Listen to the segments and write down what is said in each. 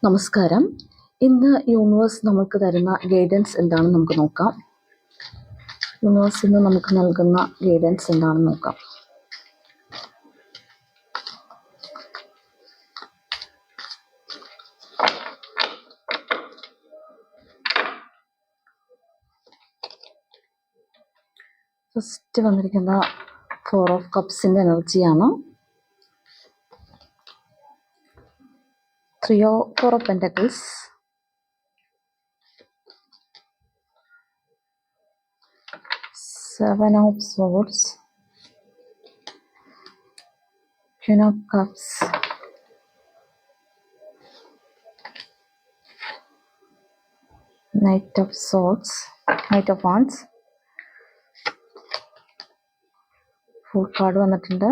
നമസ്കാരം. ഇന്ന് യൂണിവേഴ്സ് നമുക്ക് തരുന്ന ഗൈഡൻസ് എന്താണെന്ന് നമുക്ക് നോക്കാം. യൂണിവേഴ്സ് ഇന്ന് നമുക്ക് നൽകുന്ന ഗൈഡൻസ് എന്താണെന്ന് നോക്കാം. ഫസ്റ്റ് വന്നിരിക്കുന്ന 4 ഓഫ് കപ്സിൻ്റെ എനർജിയാണ്. 4 of pentacles, 7 of swords, Queen of Cups, Knight of Swords, Knight of Wands, full card വന്നിട്ടുണ്ട്.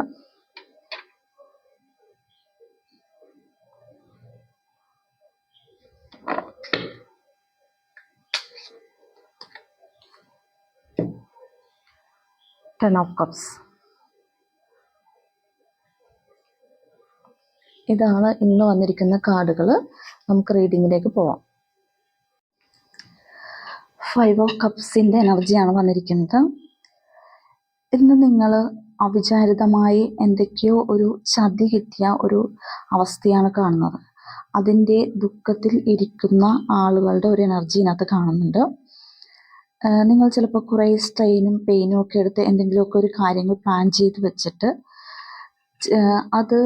Ten of Cups. ഇതാണ് ഇന്ന് വന്നിരിക്കുന്ന കാർഡുകൾ. നമുക്ക് റീഡിങ്ങിലേക്ക് പോവാം. 5 ഓഫ് കപ്സിൻ്റെ എനർജിയാണ് വന്നിരിക്കുന്നത്. ഇന്ന് നിങ്ങൾ അവിചാരിതമായി എന്തൊക്കെയോ ഒരു ചതി കിട്ടിയ ഒരു അവസ്ഥയാണ് കാണുന്നത്. അതിൻ്റെ ദുഃഖത്തിൽ ഇരിക്കുന്ന ആളുകളുടെ ഒരു എനർജി ഇതിനകത്ത് കാണുന്നുണ്ട്. നിങ്ങൾ ചിലപ്പോൾ കുറേ സ്ട്രെയിനും പെയിനും ഒക്കെ എടുത്ത് എന്തെങ്കിലുമൊക്കെ ഒരു കാര്യങ്ങൾ പ്ലാൻ ചെയ്ത് വെച്ചിട്ട് അത്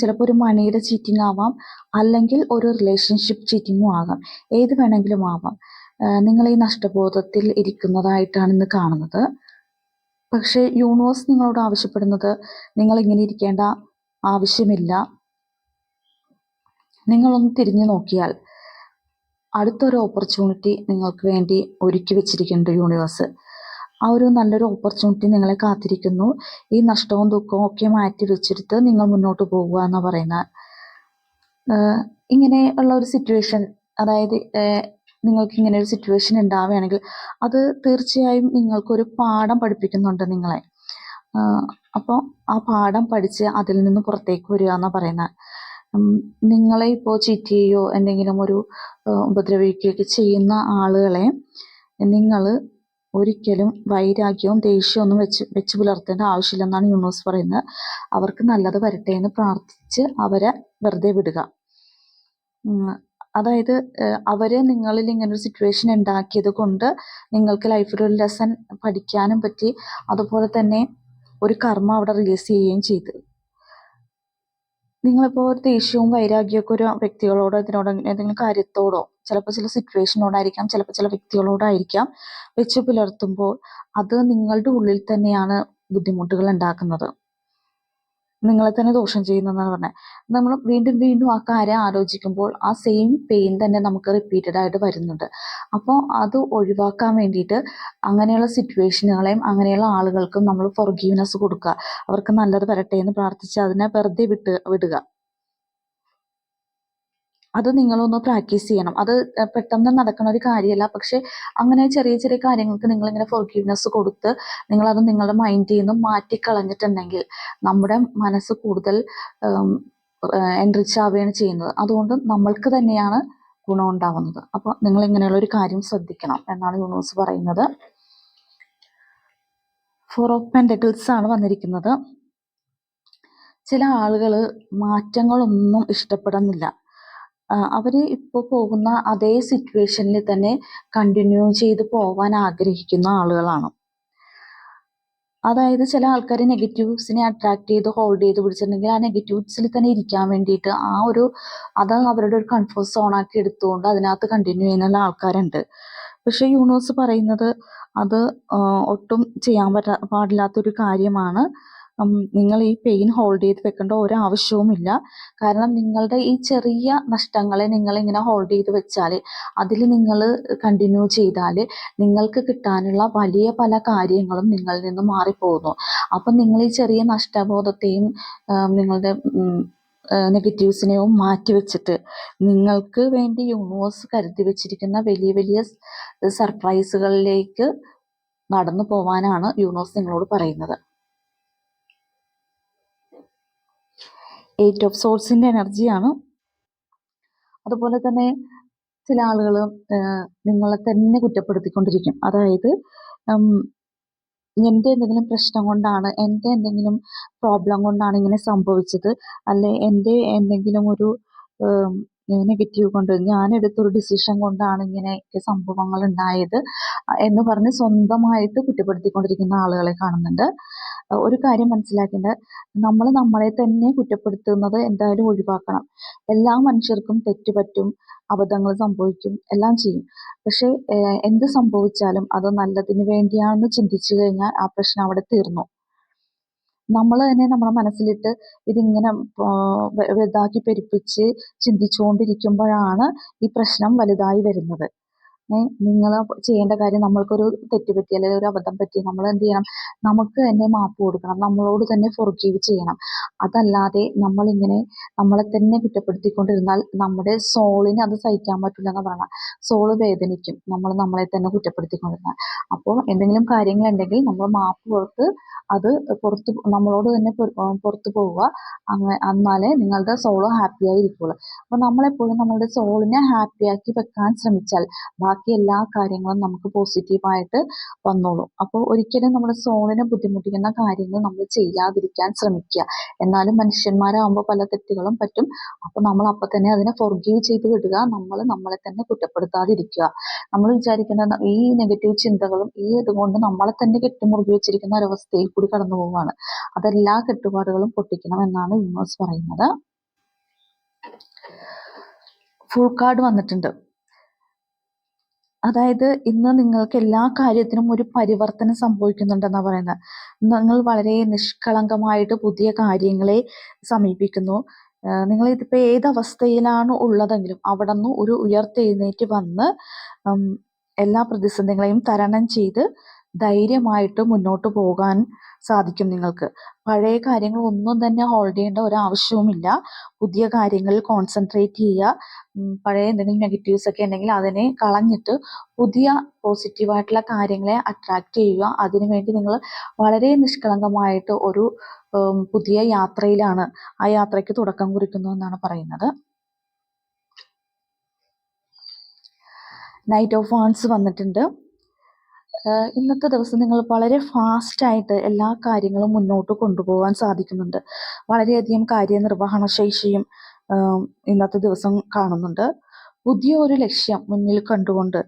ചിലപ്പോൾ ഒരു മണിയുടെ ചീറ്റിംഗ് ആവാം, അല്ലെങ്കിൽ ഒരു റിലേഷൻഷിപ്പ് ചീറ്റിങ്ങും ആകാം. ഏത് വേണമെങ്കിലും ആവാം. നിങ്ങൾ ഈ നഷ്ടബോധത്തിൽ ഇരിക്കുന്നതായിട്ടാണ് ഇന്ന് കാണുന്നത്. പക്ഷേ യൂണിവേഴ്സ് നിങ്ങളോട് ആവശ്യപ്പെടുന്നത് നിങ്ങളിങ്ങനെ ഇരിക്കേണ്ട ആവശ്യമില്ല. നിങ്ങളൊന്ന് തിരിഞ്ഞു നോക്കിയാൽ അടുത്തൊരു ഓപ്പർച്യൂണിറ്റി നിങ്ങൾക്ക് വേണ്ടി ഒരുക്കി വെച്ചിരിക്കുന്നുണ്ട് യൂണിവേഴ്സ്. ആ ഒരു നല്ലൊരു ഓപ്പർച്യൂണിറ്റി നിങ്ങളെ കാത്തിരിക്കുന്നു. ഈ നഷ്ടവും ദുഃഖവും ഒക്കെ മാറ്റി വെച്ചെടുത്ത് നിങ്ങൾ മുന്നോട്ട് പോകുക എന്ന് പറയുന്ന ഇങ്ങനെയുള്ള ഒരു സിറ്റുവേഷൻ, അതായത് നിങ്ങൾക്ക് ഇങ്ങനെ ഒരു സിറ്റുവേഷൻ ഉണ്ടാവുകയാണെങ്കിൽ അത് തീർച്ചയായും നിങ്ങൾക്കൊരു പാഠം പഠിപ്പിക്കുന്നുണ്ട് നിങ്ങളെ. അപ്പോൾ ആ പാഠം പഠിച്ച് അതിൽ നിന്ന് പുറത്തേക്ക് വരിക എന്ന് പറയുന്നത്. നിങ്ങളെ ഇപ്പോൾ ചീറ്റ് ചെയ്യുകയോ എന്തെങ്കിലും ഒരു ഉപദ്രവിക്കുകയൊക്കെ ചെയ്യുന്ന ആളുകളെ നിങ്ങൾ ഒരിക്കലും വൈരാഗ്യവും ദേഷ്യവും ഒന്നും വെച്ച് പുലർത്തേണ്ട ആവശ്യമില്ലെന്നാണ് യൂണിവേഴ്സ് പറയുന്നത്. അവർക്ക് നല്ലത് വരട്ടെ എന്ന് പ്രാർത്ഥിച്ച് അവരെ വെറുതെ വിടുക. അതായത് അവരെ നിങ്ങളിൽ ഇങ്ങനൊരു സിറ്റുവേഷൻ ഉണ്ടാക്കിയത് കൊണ്ട് നിങ്ങൾക്ക് ലൈഫിൽ ഒരു ലെസൺ പഠിക്കാനും പറ്റി. അതുപോലെ തന്നെ ഒരു കർമ്മ അവിടെ റിലീസ് ചെയ്യുകയും ചെയ്തു. നിങ്ങളിപ്പോൾ ഒരു ദേഷ്യവും വൈരാഗ്യമൊക്കെ ഒരു വ്യക്തികളോടോ ഇതിനോടോ എന്തെങ്കിലും കാര്യത്തോടോ, ചിലപ്പോൾ ചില സിറ്റുവേഷനോടായിരിക്കാം, ചിലപ്പോൾ ചില വ്യക്തികളോടായിരിക്കാം വെച്ച് പുലർത്തുമ്പോൾ അത് നിങ്ങളുടെ ഉള്ളിൽ തന്നെയാണ് ബുദ്ധിമുട്ടുകൾ ഉണ്ടാക്കുന്നത്, നിങ്ങളെ തന്നെ ദോഷം ചെയ്യുന്നതെന്നാണ് പറഞ്ഞത്. നമ്മൾ വീണ്ടും വീണ്ടും ആ കാര്യം ആലോചിക്കുമ്പോൾ ആ സെയിം പെയിൻ തന്നെ നമുക്ക് റിപ്പീറ്റഡ് ആയിട്ട് വരുന്നുണ്ട്. അപ്പോൾ അത് ഒഴിവാക്കാൻ വേണ്ടിയിട്ട് അങ്ങനെയുള്ള സിറ്റുവേഷനുകളെയും അങ്ങനെയുള്ള ആളുകൾക്കും നമ്മൾ ഫോർഗീവ്നെസ് കൊടുക്കുക. അവർക്ക് നല്ലത് വരട്ടെ എന്ന് പ്രാർത്ഥിച്ച് അതിനെ വെറുതെ വിടുക. അത് നിങ്ങളൊന്ന് പ്രാക്ടീസ് ചെയ്യണം. അത് പെട്ടെന്ന് നടക്കുന്ന ഒരു കാര്യമല്ല. പക്ഷെ അങ്ങനെ ചെറിയ ചെറിയ കാര്യങ്ങൾക്ക് നിങ്ങളിങ്ങനെ ഫോർഗീവ്നെസ് കൊടുത്ത് നിങ്ങളത് നിങ്ങളുടെ മൈൻഡിൽ നിന്നും മാറ്റിക്കളഞ്ഞിട്ടുണ്ടെങ്കിൽ നമ്മുടെ മനസ്സ് കൂടുതൽ എൻറിച്ച് ആവുകയാണ് ചെയ്യുന്നത്. അതുകൊണ്ട് നമ്മൾക്ക് തന്നെയാണ് ഗുണം ഉണ്ടാവുന്നത്. അപ്പോൾ നിങ്ങൾ ഇങ്ങനെയുള്ള ഒരു കാര്യം ശ്രദ്ധിക്കണം എന്നാണ് യൂണിവേഴ്സ് പറയുന്നത്. 4 ഓഫ് പെൻറ്റക്കിൾസ് ആണ് വന്നിരിക്കുന്നത്. ചില ആളുകൾ മാറ്റങ്ങളൊന്നും ഇഷ്ടപ്പെടുന്നില്ല. അവർ ഇപ്പോൾ പോകുന്ന അതേ സിറ്റുവേഷനിൽ തന്നെ കണ്ടിന്യൂ ചെയ്ത് പോകാൻ ആഗ്രഹിക്കുന്ന ആളുകളാണ്. അതായത് ചില ആൾക്കാർ നെഗറ്റീവ്സിനെ അട്രാക്ട് ചെയ്ത് ഹോൾഡ് ചെയ്ത് പിടിച്ചിട്ടുണ്ടെങ്കിൽ ആ നെഗറ്റീവ്സിൽ തന്നെ ഇരിക്കാൻ വേണ്ടിയിട്ട് അത് അവരുടെ ഒരു കംഫർട്ട് സോണാക്കി എടുത്തുകൊണ്ട് അതിനകത്ത് കണ്ടിന്യൂ ചെയ്യുന്ന ആൾക്കാരുണ്ട്. പക്ഷേ യൂണിവേഴ്സ് പറയുന്നത് അത് ഒട്ടും ചെയ്യാൻ പാടില്ലാത്തൊരു കാര്യമാണ്. നിങ്ങൾ ഈ പെയിൻ ഹോൾഡ് ചെയ്ത് വെക്കേണ്ട ഒരാവശ്യവുമില്ല. കാരണം നിങ്ങളുടെ ഈ ചെറിയ നഷ്ടങ്ങളെ നിങ്ങളിങ്ങനെ ഹോൾഡ് ചെയ്ത് വെച്ചാൽ, അതിൽ നിങ്ങൾ കണ്ടിന്യൂ ചെയ്താൽ നിങ്ങൾക്ക് കിട്ടാനുള്ള വലിയ പല കാര്യങ്ങളും നിങ്ങളിൽ നിന്ന് മാറിപ്പോകുന്നു. അപ്പം നിങ്ങൾ ഈ ചെറിയ നഷ്ടബോധത്തെയും നിങ്ങളുടെ നെഗറ്റീവ്സിനെയും മാറ്റി വെച്ചിട്ട് നിങ്ങൾക്ക് വേണ്ടി യൂണിവേഴ്സ് കരുതി വെച്ചിരിക്കുന്ന വലിയ വലിയ സർപ്രൈസുകളിലേക്ക് നടന്നു പോവാനാണ് യൂണിവേഴ്സ് നിങ്ങളോട് പറയുന്നത്. 8 ഓഫ് സോൾസിൻ്റെ എനർജിയാണ്. അതുപോലെ തന്നെ ചില ആളുകൾ നിങ്ങളെ തന്നെ കുറ്റപ്പെടുത്തിക്കൊണ്ടിരിക്കും. അതായത് എൻ്റെ എന്തെങ്കിലും പ്രശ്നം കൊണ്ടാണ്, എൻ്റെ എന്തെങ്കിലും പ്രോബ്ലം കൊണ്ടാണ് ഇങ്ങനെ സംഭവിച്ചത്, അല്ലെ എൻ്റെ എന്തെങ്കിലും ഒരു നെഗറ്റീവ് കൊണ്ട്, ഞാൻ എടുത്തൊരു ഡിസിഷൻ കൊണ്ടാണ് ഇങ്ങനെയൊക്കെ സംഭവങ്ങൾ ഉണ്ടായത് എന്ന് പറഞ്ഞ് സ്വന്തമായിട്ട് കുറ്റപ്പെടുത്തിക്കൊണ്ടിരിക്കുന്ന ആളുകളെ കാണുന്നുണ്ട്. ഒരു കാര്യം മനസ്സിലാക്കേണ്ടത്, നമ്മൾ നമ്മളെ തന്നെ കുറ്റപ്പെടുത്തുന്നത് എന്തായാലും ഒഴിവാക്കണം. എല്ലാ മനുഷ്യർക്കും തെറ്റ് പറ്റും, അബദ്ധങ്ങൾ സംഭവിക്കും, എല്ലാം ചെയ്യും. പക്ഷെ എന്ത് സംഭവിച്ചാലും അത് നല്ലതിന് വേണ്ടിയാണെന്ന് ചിന്തിച്ചു കഴിഞ്ഞാൽ ആ പ്രശ്നം അവിടെ തീർന്നു. നമ്മൾ തന്നെ നമ്മുടെ മനസ്സിലിട്ട് ഇതിങ്ങനെ വലുതാക്കി പെരുപ്പിച്ച് ചിന്തിച്ചുകൊണ്ടിരിക്കുമ്പോഴാണ് ഈ പ്രശ്നം വലുതായി വരുന്നത്. നിങ്ങൾ ചെയ്യേണ്ട കാര്യം, നമ്മൾക്കൊരു തെറ്റ് പറ്റി അല്ലെങ്കിൽ ഒരു അബദ്ധം പറ്റി, നമ്മൾ എന്ത് ചെയ്യണം? നമുക്ക് തന്നെ മാപ്പ് കൊടുക്കണം, നമ്മളോട് തന്നെ ഫൊർഗീവ് ചെയ്യണം. അതല്ലാതെ നമ്മളിങ്ങനെ നമ്മളെ തന്നെ കുറ്റപ്പെടുത്തിക്കൊണ്ടിരുന്നാൽ നമ്മുടെ സോളിന് അത് സഹിക്കാൻ പറ്റില്ല എന്ന് പറഞ്ഞാൽ, സോള് വേദനിക്കും നമ്മൾ നമ്മളെ തന്നെ കുറ്റപ്പെടുത്തിക്കൊണ്ടിരുന്നാൽ. അപ്പോൾ എന്തെങ്കിലും കാര്യങ്ങളുണ്ടെങ്കിൽ നമ്മൾ മാപ്പ് കൊടുത്ത് അത് നമ്മളോട് തന്നെ പുറത്തു പോവുക. എന്നാലേ നിങ്ങളുടെ സോള് ഹാപ്പിയായി ഇരിക്കുള്ളൂ. അപ്പോൾ നമ്മളെപ്പോഴും നമ്മളുടെ സോളിനെ ഹാപ്പിയാക്കി വെക്കാൻ ശ്രമിച്ചാൽ ബാക്കി എല്ലാ കാര്യങ്ങളും നമുക്ക് പോസിറ്റീവായിട്ട് വന്നോളും. അപ്പോൾ ഒരിക്കലും നമ്മുടെ സോളിനെ ബുദ്ധിമുട്ടിക്കുന്ന കാര്യങ്ങൾ നമ്മൾ ചെയ്യാതിരിക്കാൻ ശ്രമിക്കുക. എന്നാലും മനുഷ്യന്മാരാകുമ്പോൾ പല തെറ്റുകളും പറ്റും. അപ്പോൾ നമ്മൾ അപ്പം തന്നെ അതിനെ ഫൊർഗീവ് ചെയ്ത് വിടുക. നമ്മൾ നമ്മളെ തന്നെ കുറ്റപ്പെടുത്താതിരിക്കുക. നമ്മൾ വിചാരിക്കുന്ന ഈ നെഗറ്റീവ് ചിന്തകളും ഈ ഇതുകൊണ്ട് നമ്മളെ തന്നെ കെട്ടുമുറുകി വെച്ചിരിക്കുന്ന ഒരവസ്ഥയിൽ കൂടി കടന്നു പോവുകയാണ്. അതെല്ലാ കെട്ടുപാടുകളും പൊട്ടിക്കണം എന്നാണ് യൂണിവേഴ്സ് പറയുന്നത്. ഫുൾ കാർഡ് വന്നിട്ടുണ്ട്. അതായത് ഇന്ന് നിങ്ങൾക്ക് എല്ലാ കാര്യത്തിനും ഒരു പരിവർത്തനം സംഭവിക്കുന്നുണ്ടെന്നാണ് പറയുന്നത്. നിങ്ങൾ വളരെ നിഷ്കളങ്കമായിട്ട് പുതിയ കാര്യങ്ങളെ സമീപിക്കുന്നു. നിങ്ങൾ ഇതിപ്പോൾ ഏതവസ്ഥയിലാണ് ഉള്ളതെങ്കിലും അവിടെ നിന്ന് ഒരു ഉയർത്തെഴുന്നേറ്റ് വന്ന് എല്ലാ പ്രതിസന്ധികളെയും തരണം ചെയ്ത് ധൈര്യമായിട്ട് മുന്നോട്ട് പോകാൻ സാധിക്കും നിങ്ങൾക്ക്. പഴയ കാര്യങ്ങൾ ഒന്നും തന്നെ ഹോൾഡ് ചെയ്യേണ്ട ഒരാവശ്യവുമില്ല. പുതിയ കാര്യങ്ങളിൽ കോൺസെൻട്രേറ്റ് ചെയ്യുക. പഴയ എന്തെങ്കിലും നെഗറ്റീവ്സ് ഒക്കെ ഉണ്ടെങ്കിൽ അതിനെ കളഞ്ഞിട്ട് പുതിയ പോസിറ്റീവായിട്ടുള്ള കാര്യങ്ങളെ അട്രാക്റ്റ് ചെയ്യുക. അതിനുവേണ്ടി നിങ്ങൾ വളരെ നിഷ്കളങ്കമായിട്ട് ഒരു പുതിയ യാത്രയിലാണ്. ആ യാത്രയ്ക്ക് തുടക്കം കുറിക്കുന്നു എന്നാണ് പറയുന്നത്. നൈറ്റ് ഓഫ് വാൻസ് വന്നിട്ടുണ്ട്. ഇന്നത്തെ ദിവസം നിങ്ങൾ വളരെ ഫാസ്റ്റായിട്ട് എല്ലാ കാര്യങ്ങളും മുന്നോട്ട് കൊണ്ടുപോകാൻ സാധിക്കുന്നുണ്ട്. വളരെയധികം കാര്യനിർവഹണ ശേഷിയും ഇന്നത്തെ ദിവസം കാണുന്നുണ്ട്. പുതിയ ഒരു ലക്ഷ്യം മുന്നിൽ കണ്ടുകൊണ്ട്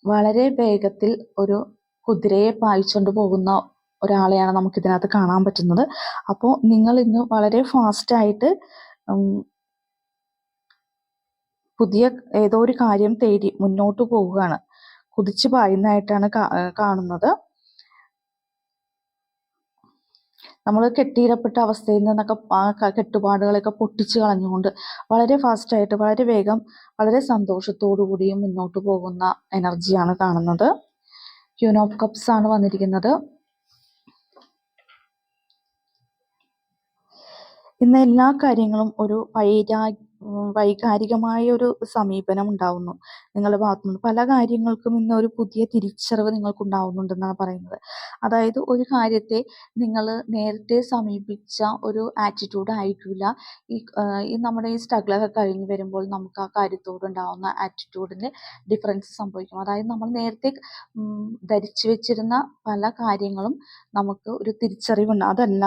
വളരെ വേഗത്തിൽ ഒരു കുതിരയെ പായിച്ചുകൊണ്ട് പോകുന്ന ഒരാളെയാണ് നമുക്കിതിനകത്ത് കാണാൻ പറ്റുന്നത്. അപ്പോൾ നിങ്ങൾ ഇന്ന് വളരെ ഫാസ്റ്റായിട്ട് പുതിയ ഏതോ ഒരു കാര്യം തേടി മുന്നോട്ട് പോവുകയാണ്. കുതിച്ചു പായുന്നതായിട്ടാണ് കാണുന്നത്. നമ്മൾ കെട്ടിയിടപ്പെട്ട അവസ്ഥയിൽ നിന്നൊക്കെ ആ കെട്ടുപാടുകളൊക്കെ പൊട്ടിച്ച് കളഞ്ഞുകൊണ്ട് വളരെ ഫാസ്റ്റായിട്ട് വളരെ വേഗം വളരെ സന്തോഷത്തോടു കൂടിയും മുന്നോട്ട് പോകുന്ന എനർജിയാണ് കാണുന്നത്. ക്യൂൻ ഓഫ് കപ്സ് ആണ് വന്നിരിക്കുന്നത്. ഇന്ന് എല്ലാ കാര്യങ്ങളും ഒരു വൈകാരികമായ ഒരു സമീപനം ഉണ്ടാവുന്നു നിങ്ങളുടെ ഭാഗത്തുനിന്ന്. പല കാര്യങ്ങൾക്കും ഇന്ന് ഒരു പുതിയ തിരിച്ചറിവ് നിങ്ങൾക്കുണ്ടാവുന്നുണ്ടെന്നാണ് പറയുന്നത്. അതായത് ഒരു കാര്യത്തെ നിങ്ങൾ നേരത്തെ സമീപിച്ച ഒരു ആറ്റിറ്റ്യൂഡ് ആയിരിക്കില്ല ഈ നമ്മുടെ ഈ സ്ട്രഗിളൊക്കെ കഴിഞ്ഞ് വരുമ്പോൾ നമുക്ക് ആ കാര്യത്തോടുണ്ടാവുന്ന ആറ്റിറ്റ്യൂഡിന് ഡിഫറൻസ് സംഭവിക്കും. അതായത് നമ്മൾ നേരത്തെ ധരിച്ചു വെച്ചിരുന്ന പല കാര്യങ്ങളും നമുക്ക് ഒരു തിരിച്ചറിവുണ്ട്, അതല്ല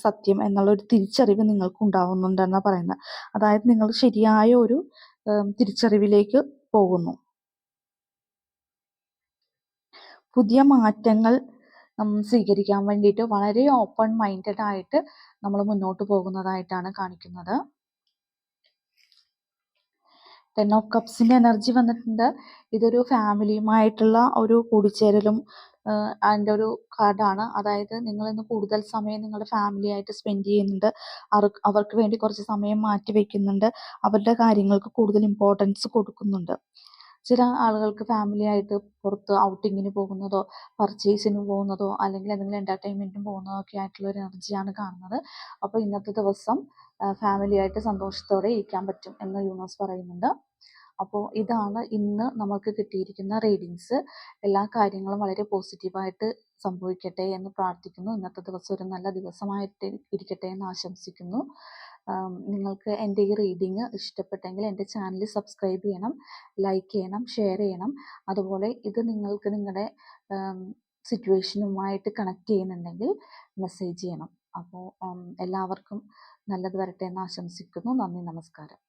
സത്യം എന്നുള്ള ഒരു തിരിച്ചറിവ് നിങ്ങൾക്ക് ഉണ്ടാവുന്നുണ്ടെന്നാണ് പറയുന്നത്. അതായത് നിങ്ങൾ ശരിയായ ഒരു തിരിച്ചറിവിലേക്ക് പോകുന്നു. പുതിയ മാറ്റങ്ങൾ സ്വീകരിക്കാൻ വേണ്ടിയിട്ട് വളരെ ഓപ്പൺ മൈൻഡഡ് ആയിട്ട് നമ്മൾ മുന്നോട്ട് പോകുന്നതായിട്ടാണ് കാണിക്കുന്നത്. 10 ഓഫ് കപ്സിൻ്റെ എനർജി വന്നിട്ടുണ്ട്. ഇതൊരു ഫാമിലിയുമായിട്ടുള്ള ഒരു കൂടിച്ചേരലും അതിൻ്റെ ഒരു കാർഡാണ്. അതായത് നിങ്ങൾ ഇന്ന് കൂടുതൽ സമയം നിങ്ങളുടെ ഫാമിലിയായിട്ട് സ്പെൻഡ് ചെയ്യുന്നുണ്ട്. അവർക്ക് വേണ്ടി കുറച്ച് സമയം മാറ്റി വയ്ക്കുന്നുണ്ട്. അവരുടെ കാര്യങ്ങൾക്ക് കൂടുതൽ ഇമ്പോർട്ടൻസ് കൊടുക്കുന്നുണ്ട്. ചില ആളുകൾക്ക് ഫാമിലിയായിട്ട് പുറത്ത് ഔട്ടിങ്ങിന് പോകുന്നതോ പർച്ചേസിന് പോകുന്നതോ അല്ലെങ്കിൽ എന്തെങ്കിലും എൻ്റർടൈൻമെൻറ്റിന് പോകുന്നതോ ഒക്കെ ആയിട്ടുള്ള ഒരു എനർജിയാണ് കാണുന്നത്. അപ്പോൾ ഇന്നത്തെ ദിവസം ഫാമിലിയായിട്ട് സന്തോഷത്തോടെ ഇരിക്കാൻ പറ്റും എന്ന് യൂണിവേഴ്സ് പറയുന്നുണ്ട്. അപ്പോൾ ഇതാണ് ഇന്ന് നമുക്ക് കിട്ടിയിരിക്കുന്ന റീഡിങ്സ്. എല്ലാ കാര്യങ്ങളും വളരെ പോസിറ്റീവായിട്ട് സംഭവിക്കട്ടെ എന്ന് പ്രാർത്ഥിക്കുന്നു. ഇന്നത്തെ ദിവസം ഒരു നല്ല ദിവസമായിട്ട് ഇരിക്കട്ടെ എന്ന് ആശംസിക്കുന്നു. നിങ്ങൾക്ക് എൻ്റെ ഈ റീഡിങ് ഇഷ്ടപ്പെട്ടെങ്കിൽ എൻ്റെ ചാനൽ സബ്സ്ക്രൈബ് ചെയ്യണം, ലൈക്ക് ചെയ്യണം, ഷെയർ ചെയ്യണം. അതുപോലെ ഇത് നിങ്ങൾക്ക് നിങ്ങളുടെ സിറ്റുവേഷനുമായിട്ട് കണക്ട് ചെയ്യുന്നുണ്ടെങ്കിൽ മെസ്സേജ് ചെയ്യണം. അപ്പോൾ എല്ലാവർക്കും നല്ലത് വരട്ടെ എന്ന് ആശംസിക്കുന്നു. നന്ദി, നമസ്കാരം.